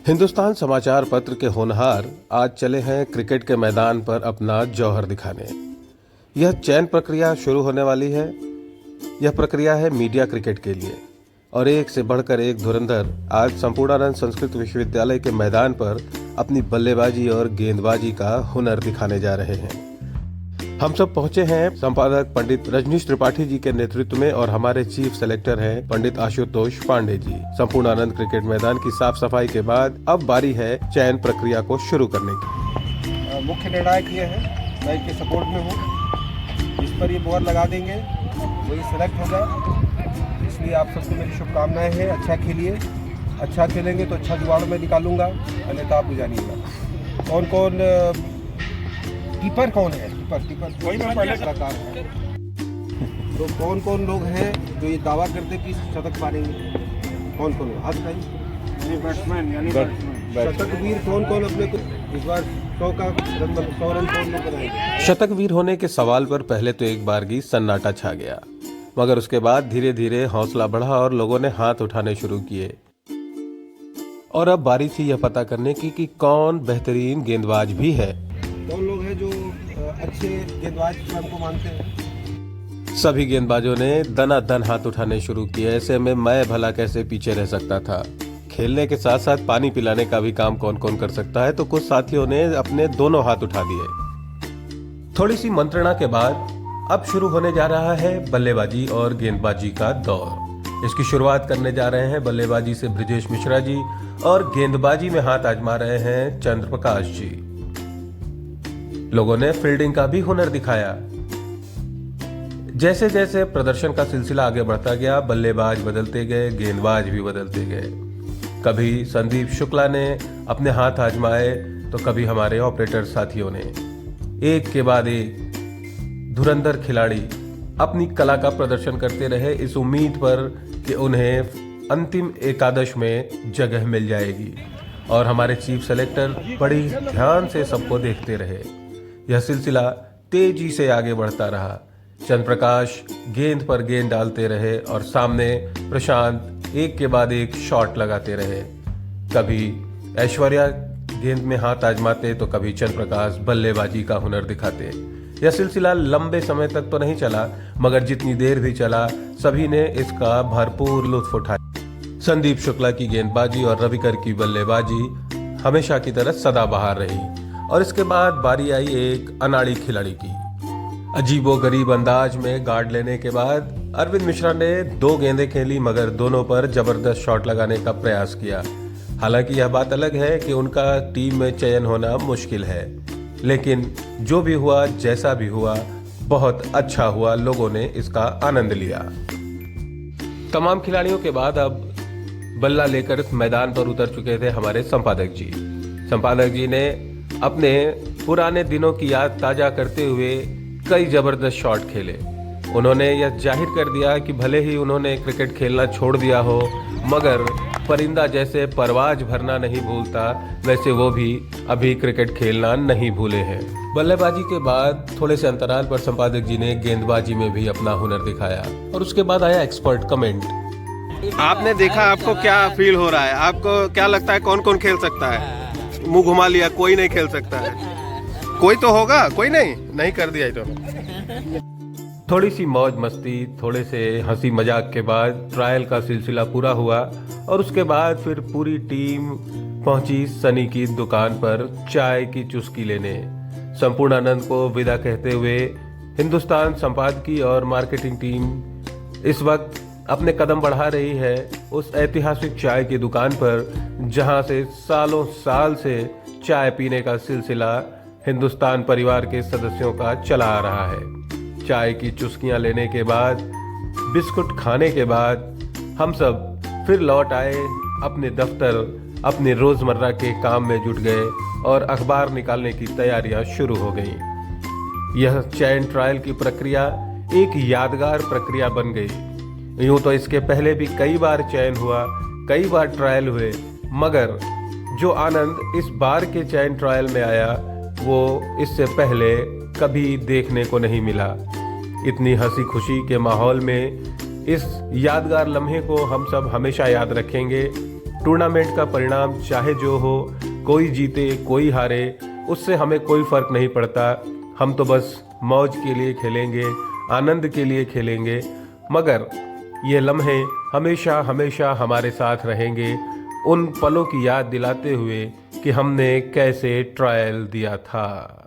हिंदुस्तान समाचार पत्र के होनहार आज चले हैं क्रिकेट के मैदान पर अपना जौहर दिखाने। यह चयन प्रक्रिया शुरू होने वाली है। यह प्रक्रिया है मीडिया क्रिकेट के लिए और एक से बढ़कर एक धुरंधर आज संपूर्णानंद संस्कृत विश्वविद्यालय के मैदान पर अपनी बल्लेबाजी और गेंदबाजी का हुनर दिखाने जा रहे हैं। हम सब पहुंचे हैं संपादक पंडित रजनीश त्रिपाठी जी के नेतृत्व में और हमारे चीफ सेलेक्टर हैं पंडित आशुतोष पांडे जी। संपूर्णानंद क्रिकेट मैदान की साफ सफाई के बाद अब बारी है चयन प्रक्रिया को शुरू करने की। मुख्य निर्णायक ये है, मैं इनके सपोर्ट में हूँ। इस पर ये बोर्ड लगा देंगे, वही सेलेक्ट होगा। इसलिए आप सबको मेरी शुभकामनाएं हैं। अच्छा खेलिए, अच्छा खेलेंगे तो अच्छा जुगाड़ में निकालूंगा, अन्यथा आप जानिएगा। कौन कौन कीपर कौन है? कीपर कोई मैं पहले कलाकार है। तो कौन कौन लोग हैं जो ये दावा करते कि शतक मारेंगे? कौन कौन हाथ उठाइए। बैट्समैन यानी शतक वीर कौन कौन अपने को इस बार 100 रन कौन लोग बनाएंगे? शतक वीर होने के सवाल पर पहले तो एक बारगी सन्नाटा छा गया, मगर उसके बाद धीरे धीरे हौसला बढ़ा और लोगों ने हाथ उठाने शुरू किए। और अब बारी थी यह पता करने की कि कौन बेहतरीन गेंदबाज भी है। कौन लोग हैं जो अच्छे गेंदबाज हमको मानते हैं? सभी गेंदबाजों ने दनादन हाथ उठाने शुरू किए। ऐसे में मैं भला कैसे पीछे रह सकता था। खेलने के साथ साथ पानी पिलाने का भी काम कौन कौन कर सकता है, तो कुछ साथियों ने अपने दोनों हाथ उठा दिए। थोड़ी सी मंत्रणा के बाद अब शुरू होने जा रहा है बल्लेबाजी और गेंदबाजी का दौर। इसकी शुरुआत करने जा रहे हैं बल्लेबाजी से ब्रिजेश मिश्रा जी और गेंदबाजी में हाथ आजमा रहे हैं चंद्र प्रकाश जी। लोगों ने फील्डिंग का भी हुनर दिखाया। जैसे जैसे प्रदर्शन का सिलसिला आगे बढ़ता गया, बल्लेबाज बदलते गए, गेंदबाज भी बदलते गए। कभी संदीप शुक्ला ने अपने हाथ आजमाए तो कभी हमारे ऑपरेटर साथियों ने। एक के बाद एक धुरंधर खिलाड़ी अपनी कला का प्रदर्शन करते रहे, इस उम्मीद पर कि उन्हें अंतिम एकादश में जगह मिल जाएगी। और हमारे चीफ सेलेक्टर बड़ी ध्यान से सबको देखते रहे। यह सिलसिला तेजी से आगे बढ़ता रहा। चंद्र प्रकाश गेंद पर गेंद डालते रहे और सामने प्रशांत एक के बाद एक शॉट लगाते रहे। कभी ऐश्वर्या गेंद में हाथ आजमाते तो कभी चंद्र प्रकाश बल्लेबाजी का हुनर दिखाते। यह सिलसिला लंबे समय तक तो नहीं चला, मगर जितनी देर भी चला सभी ने इसका भरपूर लुत्फ उठाया। संदीप शुक्ला की गेंदबाजी और रविकर की बल्लेबाजी हमेशा की तरह सदाबहार रही। और इसके बाद बारी आई एक अनाड़ी खिलाड़ी की। अजीबोगरीब अंदाज में गार्ड लेने के बाद अरविंद मिश्रा ने 2 गेंदें खेली, मगर दोनों पर जबरदस्त शॉट लगाने का प्रयास किया। हालांकि यह बात अलग है कि उनका टीम में चयन होना मुश्किल है, लेकिन जो भी हुआ जैसा भी हुआ बहुत अच्छा हुआ। लोगों ने इसका आनंद लिया। तमाम खिलाड़ियों के बाद अब बल्ला लेकर मैदान पर उतर चुके थे हमारे संपादक जी। संपादक जी ने अपने पुराने दिनों की याद ताजा करते हुए कई जबरदस्त शॉट खेले। उन्होंने यह जाहिर कर दिया कि भले ही उन्होंने क्रिकेट खेलना छोड़ दिया हो, मगर परिंदा जैसे परवाज भरना नहीं भूलता, वैसे वो भी अभी क्रिकेट खेलना नहीं भूले हैं। बल्लेबाजी के बाद थोड़े से अंतराल पर संपादक जी ने गेंदबाजी में भी अपना हुनर दिखाया और उसके बाद आया एक्सपर्ट कमेंट। आपने देखा, आपको क्या फील हो रहा है? आपको क्या लगता है कौन कौन खेल सकता है? मुंह घुमा लिया, कोई नहीं खेल सकता है। कोई तो होगा, कोई नहीं कर दिया तो। थोड़ी सी मौज मस्ती, थोड़े से हंसी मजाक के बाद ट्रायल का सिलसिला पूरा हुआ और उसके बाद फिर पूरी टीम पहुंची सनी की दुकान पर चाय की चुस्की लेने। संपूर्णानंद को विदा कहते हुए हिंदुस्तान संपादकीय और मार्केटिंग टीम इस वक्त अपने कदम बढ़ा रही है उस ऐतिहासिक चाय की दुकान पर, जहां से सालों साल से चाय पीने का सिलसिला हिंदुस्तान परिवार के सदस्यों का चला आ रहा है। चाय की चुस्कियां लेने के बाद, बिस्कुट खाने के बाद हम सब फिर लौट आए अपने दफ्तर, अपने रोजमर्रा के काम में जुट गए और अखबार निकालने की तैयारियां शुरू हो गई। यह चयन ट्रायल की प्रक्रिया एक यादगार प्रक्रिया बन गई। यूं तो इसके पहले भी कई बार चयन हुआ, कई बार ट्रायल हुए, मगर जो आनंद इस बार के चयन ट्रायल में आया वो इससे पहले कभी देखने को नहीं मिला। इतनी हंसी खुशी के माहौल में इस यादगार लम्हे को हम सब हमेशा याद रखेंगे टूर्नामेंट का परिणाम चाहे जो हो, कोई जीते कोई हारे, उससे हमें कोई फर्क नहीं पड़ता। हम तो बस मौज के लिए खेलेंगे, आनंद के लिए खेलेंगे। मगर ये लम्हे हमेशा हमेशा हमारे साथ रहेंगे, उन पलों की याद दिलाते हुए कि हमने कैसे ट्रायल दिया था।